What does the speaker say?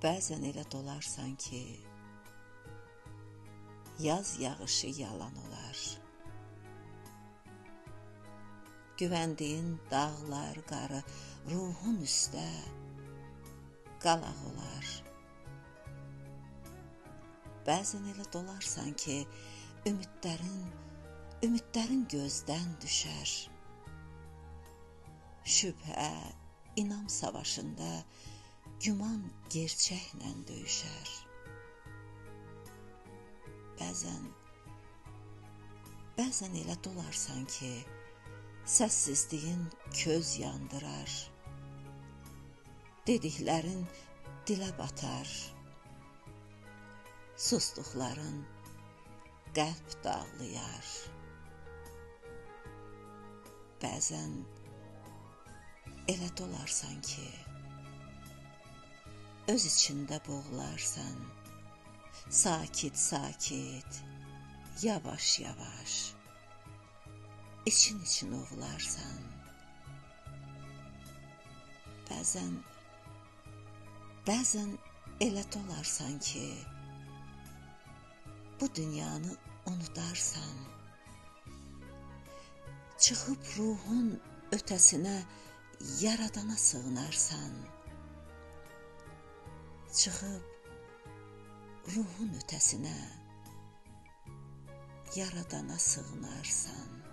Bəzən elə dolarsan ki, yaz yağışı yalan olar. Güvəndiyin dağlar qarı ruhun üstə qalaq olar. Bəzən elə dolarsan ki, ümidlərin gözdən düşər. Şübhə, inam savaşında güman gerçəklə döyüşər. Bəzən elə dolarsan ki, səssizliyin köz yandırar. Dediklərin dilə batar. Susduqların qəlb dağlayar. Bəzən elə dolarsan ki, öz içində boğularsan, sakit, yavaş, için ovlarsan. Bəzən elə dolarsan ki, bu dünyanı unudarsan, çıxıb ruhun ötəsinə yaradana sığınarsan. Çıxıb ruhun ötəsinə yaradana sığınarsan.